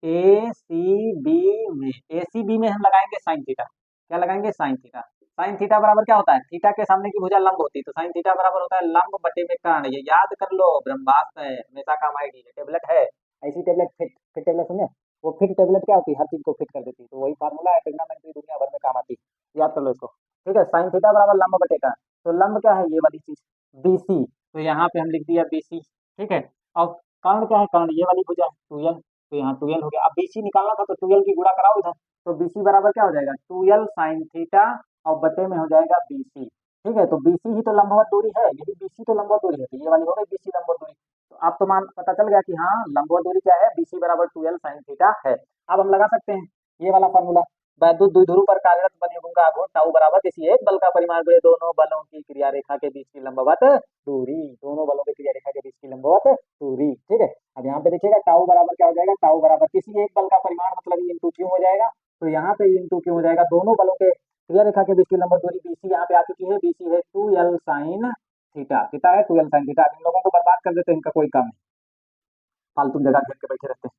ए सी बी में, ए सी बी में हम लगाएंगे साइन थीटा, क्या लगाएंगे, साइन थीटा, साइन थीटा बराबर क्या होता है, थीटा के सामने की भुजा लंब होती है, तो साइन थीटा बराबर होता है लंब बटे में कर्ण, ये याद कर लो, ब्रह्मास्त्र है, हमेशा काम आएगी, ये टेबलेट है, ऐसी टेबलेट फिट टेबलेट सुने, वो फिट टेबलेट क्या होती है, हर चीज को फिट कर देती है, तो वही फार्मूला है, ट्रिग्नोमेट्री दुनिया भर में काम आती है, याद कर लो इसको, ठीक है। साइन थीटा बराबर लंब बटे कर्ण, तो लंब क्या है, ये वाली चीज बीसी, तो यहाँ पे हम लिख दिया बीसी, ठीक है। और कर्ण क्या है, कर्ण ये वाली भुजा है टूयल, तो यहाँ टूयल हो गया, अब बीसी निकालना था तो टूयल की गुणा कराओ इधर, तो बीसी बराबर क्या हो जाएगा, टूयल साइन थीटा, और बटे में हो जाएगा बीसी, ठीक है। तो बीसी ही तो लंबवत दूरी है, यही बीसी तो लंबवत दूरी है, तो ये वाली हो गई बीसी लंबवत दूरी, तो अब तो मान पता चल गया कि हाँ लंबवत दूरी क्या है, बीसी बराबर टूयल साइन थीटा है। अब हम लगा सकते हैं ये वाला फॉर्मूला, वैद्युत द्विध्रुव पर कार्यरत बल युग्म का आघूर्ण टाउ बराबर किसी एक बल का परिमाण गुणे दोनों बलों की क्रिया रेखा के बीच की लंबवत दूरी, दोनों बलों की क्रिया रेखा के बीच की लंबवत दूरी, ठीक है। अब यहाँ पे देखिएगा टाउ बराबर क्या हो जाएगा, टाउ बराबर किसी एक बल का परिमाण मतलब ई इंटू क्यू हो जाएगा, तो यहाँ पे ई इंटू क्यू हो जाएगा, दोनों बलों के क्रिया रेखा के बीच की लंबवत दूरी बीसी यहाँ पे आ चुकी है, बीसी है टू एल साइन थीटा, कितना है, टू एल साइन थीटा। इन लोगों को बर्बाद कर देते हैं, इनका कोई काम नहीं, फालतू जगह घेर के बैठे रहते हैं,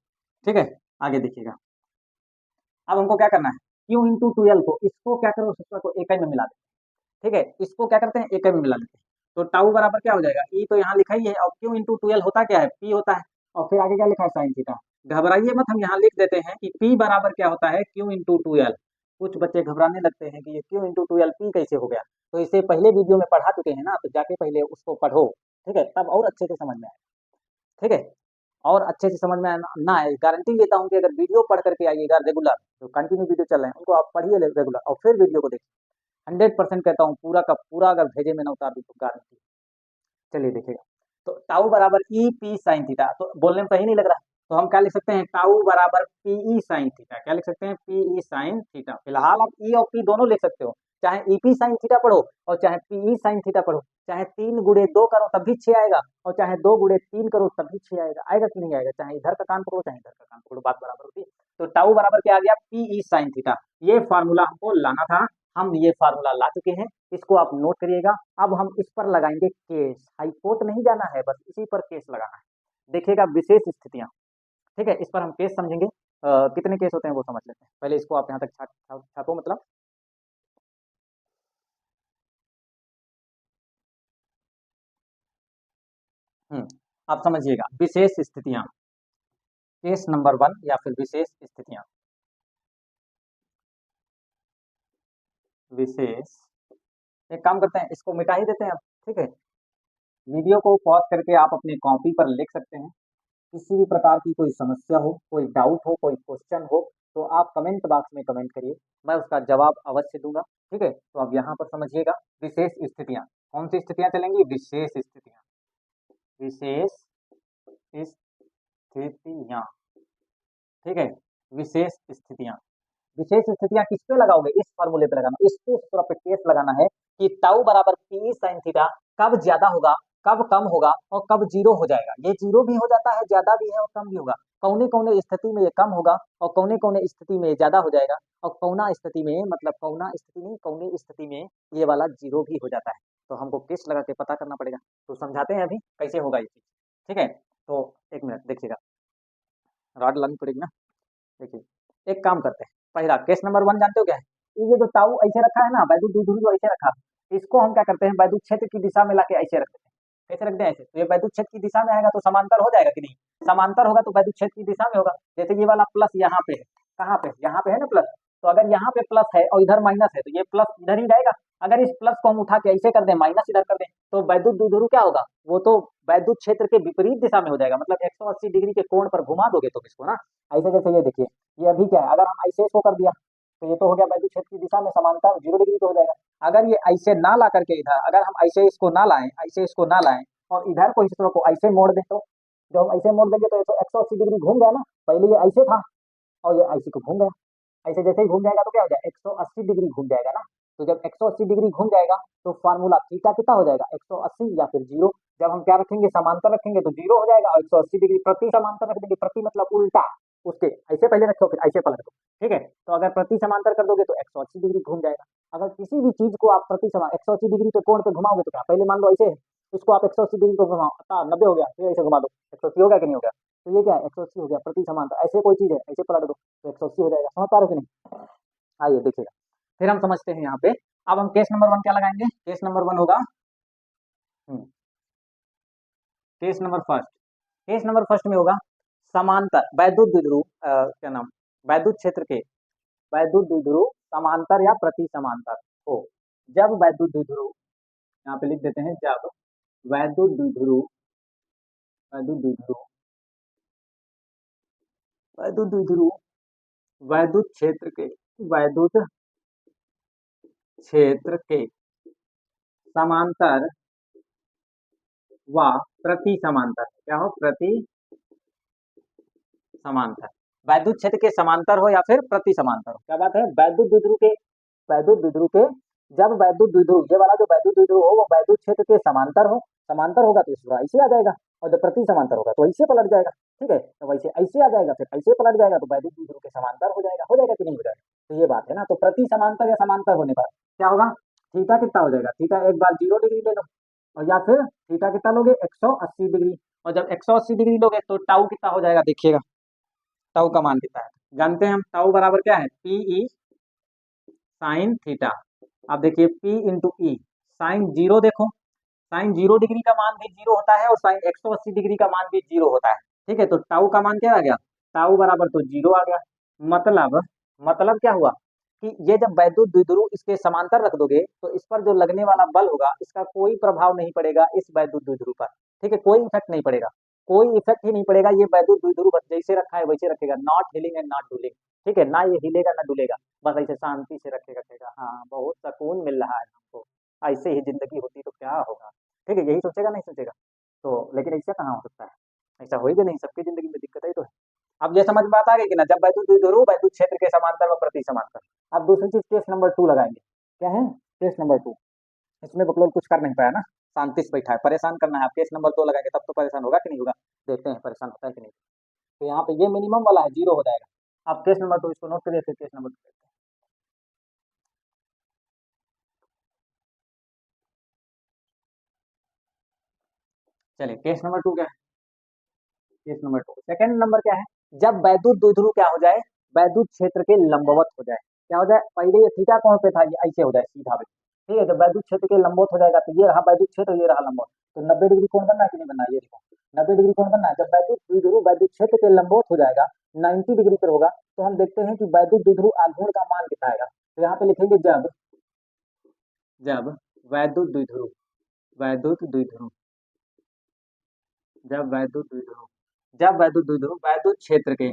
ठीक है। आगे देखिएगा, अब हमको क्या करना है, क्यू इंटू टूएल को, इसको क्या करो, सूत्र को इकाई में मिला देते हैं, ठीक है, इसको क्या करते हैं, इकाई में मिला लेते हैं, तो टाउ बराबर क्या हो जाएगा, ई तो यहाँ लिखा ही है, और क्यू इंटू टूएल होता क्या है, पी होता है, और फिर आगे क्या लिखा है, साइन थीटा। घबराइए मत, हम यहाँ लिख देते हैं कि पी बराबर क्या होता है, क्यू इंटू टूएल। कुछ बच्चे घबराने लगते हैं कि ये क्यू इंटू टूएल पी कैसे हो गया, तो इसे पहले वीडियो में पढ़ा चुके हैं ना, तो जाके पहले उसको पढ़ो, ठीक है, तब और अच्छे से समझ में आए, ठीक है। और अच्छे से समझ में ना आए, गारंटी देता हूँ कि अगर वीडियो पढ़ करके आइएगा रेगुलर, जो कंटिन्यू वीडियो चल रहे हैं उनको आप पढ़िए रेगुलर और फिर वीडियो को देखिए, 100% कहता हूँ, पूरा का पूरा अगर भेजे में ना उतार दूँ तो गारंटी। चलिए देखिएगा, तो टाउ बराबर ई पी साइन थीटा, तो बोलने में सही नहीं लग रहा, तो हम क्या लिख सकते हैं, टाउ बराबर पी ई साइन थीटा, क्या लिख सकते हैं, पी ई साइन थीटा। फिलहाल आप ई और पी दोनों लिख सकते हो, चाहे ई पी साइन थीटा पढ़ो और चाहे पी ई साइन थीटा पढ़ो, चाहे 3 गुणे 2 करो तब भी 6 आएगा, और चाहे 2 गुणे 3 करो तब भी 6 आएगा, आएगा कि नहीं आएगा, चाहे इधर का काम करो चाहे इधर का काम करो, बात बराबर होती है। तो टाउ बराबर क्या आ गया, पी ई साइन थीटा, ये फार्मूला हमको लाना था, हम ये फार्मूला ला चुके हैं, इसको आप नोट करिएगा। अब हम इस पर लगाएंगे केस, हाई कोर्ट नहीं जाना है, बस इसी पर केस लगाना है। देखिएगा विशेष स्थितियां, ठीक है, इस पर हम केस समझेंगे। कितने केस होते हैं वो समझ लेते हैं, पहले इसको आप यहाँ तक छापो, मतलब आप समझिएगा विशेष स्थितियां, केस नंबर 1 या फिर विशेष स्थितियां, विशेष। एक काम करते हैं, इसको मिटा ही देते हैं अब, ठीक है, वीडियो को पॉज करके आप अपनी कॉपी पर लिख सकते हैं। किसी भी प्रकार की कोई समस्या हो, कोई डाउट हो, कोई क्वेश्चन हो, तो आप कमेंट बॉक्स में कमेंट करिए, मैं उसका जवाब अवश्य दूंगा, ठीक है। तो अब यहाँ पर समझिएगा विशेष स्थितियां, कौन सी स्थितियां चलेंगी, विशेष स्थितियां, विशेष स्थितियां, ठीक है, विशेष स्थितियां। विशेष स्थितियां किस पे लगाओगे, इस फॉर्मूले पे लगाना, इस पे पूरा पे केस लगाना है कि टाउ बराबर पी साइन थीटा कब ज्यादा होगा, कब कम होगा और कब जीरो हो जाएगा। ये जीरो भी हो जाता है, ज्यादा भी है और कम भी होगा, कौने कौने स्थिति में ये कम होगा और कौने कौने स्थिति में ये ज्यादा हो जाएगा, और कौना स्थिति में, मतलब कौना स्थिति में, कौने स्थिति में ये वाला जीरो भी हो जाता है। तो हमको केस लगा के पता करना पड़ेगा, तो समझाते हैं अभी कैसे होगा ये चीज, ठीक है। तो एक मिनट देखिएगा, रॉड लानी पड़ेगी ना, देखिए एक काम करते हैं, पहला केस नंबर 1 जानते हो क्या है, ये जो टाउ ऐसे रखा है ना, वैद्युत द्विध्रुव जो ऐसे रखा, इसको हम क्या करते हैं, वैद्युत क्षेत्र की दिशा में लाके ऐसे रख देते हैं, कैसे रख दें ऐसे, तो ये वैद्युत क्षेत्र की दिशा में आएगा तो समांतर हो जाएगा कि नहीं, समांतर होगा तो वैद्युत क्षेत्र की दिशा में होगा। जैसे ये वाला प्लस यहाँ पे है, कहाँ पे, यहाँ पे है ना प्लस, तो अगर यहाँ पे प्लस है और इधर माइनस है तो ये प्लस इधर ही जाएगा। अगर इस प्लस को हम उठा के ऐसे कर दें, माइनस इधर कर दें, तो वैद्युत द्विध्रुव क्या होगा, वो तो वैद्युत क्षेत्र के विपरीत दिशा में हो जाएगा, मतलब 180 डिग्री के कोण पर घुमा दोगे तो इसको ना, ऐसे जैसे ये देखिए, ये अभी क्या है, अगर हम ऐसे इसको कर दिया तो ये तो हो गया वैद्युत क्षेत्र की दिशा में समांतर 0 डिग्री पे हो जाएगा। अगर ये ऐसे ना ला करके इधर, अगर हम ऐसे इसको ना लाएं, ऐसे इसको ना लाएं और इधर को हिस्सों को ऐसे मोड़ दें, तो जब हम ऐसे मोड़ देंगे तो 180 डिग्री घूम गया ना, पहले ये ऐसे था और ये ऐसे को घूम गया, ऐसे जैसे ही घूम जाएगा तो क्या हो जाएगा, 180 डिग्री घूम जाएगा ना। तो जब 180 डिग्री घूम जाएगा तो फार्मूला थीटा कितना हो जाएगा, 180 या फिर जीरो। जब हम क्या रखेंगे, समांतर रखेंगे तो जीरो हो जाएगा, और 180 डिग्री प्रति समांतर रख देंगे, प्रति मतलब उल्टा उसके, ऐसे पहले रखो फिर ऐसे पलट दो, ठीक है। तो अगर प्रति समांतर कर दोगे तो 180 डिग्री घूम जाएगा। अगर किसी भी चीज को आप प्रति समान 180 डिग्री के कोण पे घुमाओगे तो क्या, पहले मान लो ऐसे है, इसको आप 180 डिग्री को घुमाओ, 90 हो गया, फिर ऐसे घुमा दो, 180 हो गया कि नहीं हो गया, तो ये क्या है, 180 हो गया प्रति समांतर, ऐसे कोई चीज है ऐसे पलट दो तो 180 हो जाएगा, समझ पा रहे हो कि नहीं। आइए देखिएगा, फिर हम समझते हैं यहाँ पे। अब हम केस नंबर 1 क्या लगाएंगे, केस नंबर 1 होगा, case number first, case number first में होगा समांतर वैद्युत द्विध्रुव, क्या नाम, वैद्युत क्षेत्र के, वैद्युत द्विध्रुव समांतर या प्रति समांतर हो। जब वैद्युत द्विध्रुव, यहाँ पे लिख देते हैं, जब वैद्युत द्विध्रुव, वैद्युत द्विध्रुव, वैद्युत द्विध्रुव वैद्युत क्षेत्र के, वैद्युत क्षेत्र के समांतर व प्रति समांतर, क्या हो, प्रति समांतर, वैद्युत क्षेत्र के समांतर हो या फिर प्रति समांतर हो, क्या बात है, वैद्युत द्विध्रुव के, वैद्युत द्विध्रुव के, जब वैद्युत द्विध्रुव, ये वाला जो वैद्युत द्विध्रुव हो वो वैद्युत क्षेत्र के समांतर हो, समांतर होगा तो इसको ऐसे आ जाएगा, और जब प्रति समांतर होगा तो ऐसे पलट जाएगा, ठीक है, तो वैसे ऐसे आ जाएगा फिर ऐसे पलट जाएगा, तो वैद्युत द्विध्रुव के समांतर हो जाएगा कि नहीं हो जाएगा, तो ये बात है ना। तो प्रति समांतर या समांतर होने पर क्या होगा, थीटा कितना हो जाएगा, थीटा एक बार 0 डिग्री ले लो, और या फिर थीटा कितना लोगे, 180 डिग्री, और जब 180 डिग्री लोगे तो टाउ कितना हो जाएगा, देखिएगा टाउ का मान कितना है, जानते हैं हम, टाउ बराबर क्या है, पी ई साइन थीटा। अब देखिए पी इंटू ई, साइन जीरो, देखो साइन 0 डिग्री का मान भी जीरो होता है और साइन 180 डिग्री का मान भी जीरो होता है, ठीक है। तो टाउ का मान क्या आ गया, टाउ बराबर तो जीरो आ गया, मतलब, मतलब क्या हुआ, कि ये जब वैद्युत द्विध्रुव इसके समांतर रख दोगे तो इस पर जो लगने वाला बल होगा इसका कोई प्रभाव नहीं पड़ेगा इस वैद्युत द्विध्रुव पर। ठीक है, कोई इफेक्ट नहीं पड़ेगा, कोई इफेक्ट ही नहीं पड़ेगा। ये वैद्युत द्विध्रुव बस जैसे रखा है वैसे रखेगा, नॉट हिलिंग एंड नॉट डूलिंग। ठीक है, ना ये हिलेगा ना डुलेगा, बस ऐसे शांति से रखेगा। हाँ, बहुत सुकून मिल रहा है हमको, ऐसे ही जिंदगी होती तो क्या होगा। ठीक है, यही सोचेगा नहीं सोचेगा तो, लेकिन ऐसा कहाँ हो सकता है, ऐसा होएगा नहीं, सबकी जिंदगी में दिक्कत है तो है। अब ये समझ में आता है कि ना, जब वैद्युत द्विध्रुव वैद्युत क्षेत्र के समांतर व प्रति समांतर। अब दूसरी चीज केस नंबर 2 लगाएंगे। क्या है केस नंबर 2? इसमें बकलोल कुछ कर नहीं पाया ना, शांति से बैठा है, परेशान करना है। आप केस नंबर 2 लगाएंगे तब तो परेशान होगा कि नहीं होगा, देखते हैं परेशान होता है कि नहीं। तो यहाँ पे ये मिनिमम वाला है, 0 हो जाएगा। अब केस नंबर 2 इसको नोट करिए, फिर केस नंबर 2 देखते हैं। चलिए केस नंबर 2 क्या है? केस नंबर 2 सेकंड नंबर क्या है? जब वैद्युत द्विध्रुव क्या हो जाए, वैद्युत क्षेत्र के लंबवत हो जाए। क्या हो जाए? पहले ये थीटा कोण पे था, ये ऐसे हो जाए सीधा पे। ठीक है, जब वैद्युत क्षेत्र के लंबवत हो जाएगा तो ये रहा वैद्युत क्षेत्र, ये रहा लंबवत, तो 90 डिग्री कोण बनना है कि नहीं बनना है? ये देखो 90 डिग्री कोण बनना है। जब वैद्युत द्विध्रुव वैद्युत क्षेत्र के लंबवत हो जाएगा, 90 डिग्री पर होगा, तो हम देखते हैं कि वैद्युत द्विध्रुव आघूर्ण का मान कितना आएगा। तो यहाँ पे लिखेंगे जब, जब वैद्युत द्विध्रुव, वैद्युत द्विध्रुव, जब वैद्युत द्विध्रुव, जब वैद्युत द्विध्रुव वैद्युत क्षेत्र के,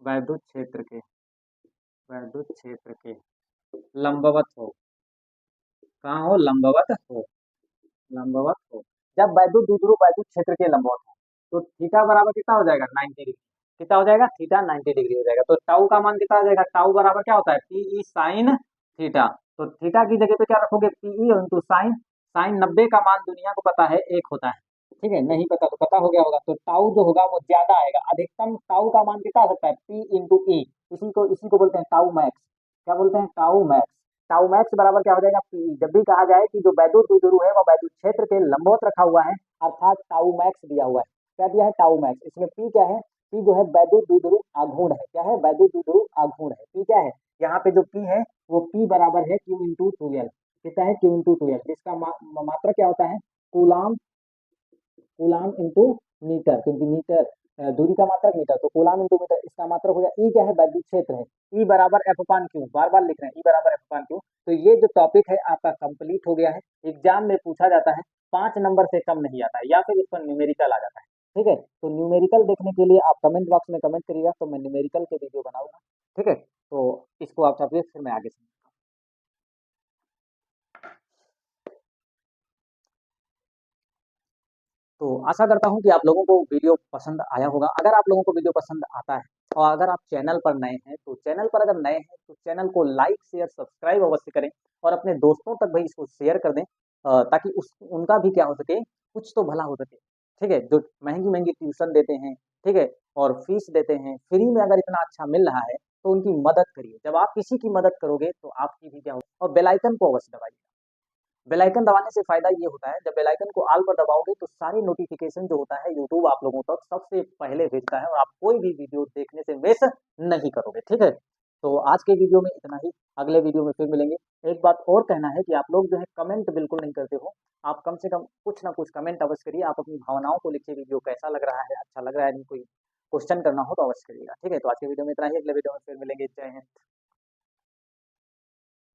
वैद्युत क्षेत्र के, वैद्युत क्षेत्र के लंबवत हो। कहाँ हो? लंबवत हो, लंबवत हो। जब वैद्युत द्विध्रुव वैद्युत क्षेत्र के लंबवत हो तो थीटा बराबर कितना हो जाएगा? 90 डिग्री। कितना हो जाएगा? थीटा 90 डिग्री हो जाएगा। तो टाउ का मान कितना आ जाएगा? टाउ बराबर क्या होता है? PE sine theta. तो थीटा की जगह पे क्या रखोगे? PE into sine. साइन 90 का मान दुनिया को पता है 1 होता है। ठीक है, नहीं पता तो पता हो गया होगा। तो टाउ जो होगा वो ज्यादा आएगा, अधिकतम टाउ का मान कितना आ सकता है? पी इंटू ई। इसी को बोलते हैं टाउ मैक्स। क्या बोलते हैं? Tau max. टाउ मैक्स बराबर क्या हो जाएगा? पी। जब भी कहा जाए कि जो वैद्युत द्विध्रुव है वह वैद्युत क्षेत्र के लंबवत रखा हुआ है, अर्थात टाउ मैक्स दिया हुआ है। क्या दिया है? Tau max. इसमें पी क्या है? पी जो है वैद्युत द्विध्रुव आघूर्ण है। क्या है? वैद्युत द्विध्रुव आघूर्ण है। पी क्या है? यहाँ पे जो पी है वो पी बराबर है क्यू इंटू टू एल। कितना है? क्यू इंटू टू एल, जिसका मात्रा क्या होता है? कूलाम, कूलाम इंटू मीटर, क्योंकि मीटर दूरी का मात्रक मीटर, तो कूलाम इंटू मीटर, इसका मात्रक हो गया। ई क्या है? वैद्युत क्षेत्र है। ई बराबर एफ अपान क्यू, बार बार लिख रहे हैं, ई बराबर एफ अपान क्यू। तो ये जो टॉपिक है आपका कंप्लीट हो गया है। एग्जाम में पूछा जाता है, 5 नंबर से कम नहीं आता है, या फिर इस पर न्यूमेरिकल आ जाता है। ठीक है, तो न्यूमेरिकल देखने के लिए आप कमेंट बॉक्स में कमेंट करिएगा, तो मैं न्यूमेरिकल के वीडियो बनाऊंगा। ठीक है, तो इसको आप समझिए, फिर मैं आगे समझ। तो आशा करता हूँ कि आप लोगों को वीडियो पसंद आया होगा। अगर आप लोगों को वीडियो पसंद आता है और अगर आप चैनल पर नए हैं, तो चैनल पर अगर नए हैं तो चैनल को लाइक शेयर सब्सक्राइब अवश्य करें, और अपने दोस्तों तक भी इसको शेयर कर दें, ताकि उनका भी क्या हो सके, कुछ तो भला हो सके। ठीक है, जो महंगी महंगी ट्यूशन देते हैं, ठीक है, और फीस देते हैं, फ्री में अगर इतना अच्छा मिल रहा है तो उनकी मदद करिए। जब आप किसी की मदद करोगे तो आपकी भी क्या होगी। और बेल आइकन को अवश्य दबाइए। बेल आइकन दबाने से फायदा ये होता है, जब बेल आइकन को ऑल पर दबाओगे तो सारी नोटिफिकेशन जो होता है यूट्यूब आप लोगों तक सबसे पहले भेजता है, और आप कोई भी वीडियो देखने से मिस नहीं करोगे। ठीक है, तो आज के वीडियो में इतना ही, अगले वीडियो में फिर मिलेंगे। एक बात और कहना है कि आप लोग जो है कमेंट बिल्कुल नहीं करते हो। आप कम से कम कुछ ना कुछ कमेंट अवश्य करिए। आप अपनी भावनाओं को लिखिए, वीडियो कैसा लग रहा है, अच्छा लग रहा है नहीं, कोई क्वेश्चन करना हो तो अवश्य करिएगा। ठीक है, तो आज के वीडियो में इतना ही, अगले वीडियो में फिर मिलेंगे। जय हिंद।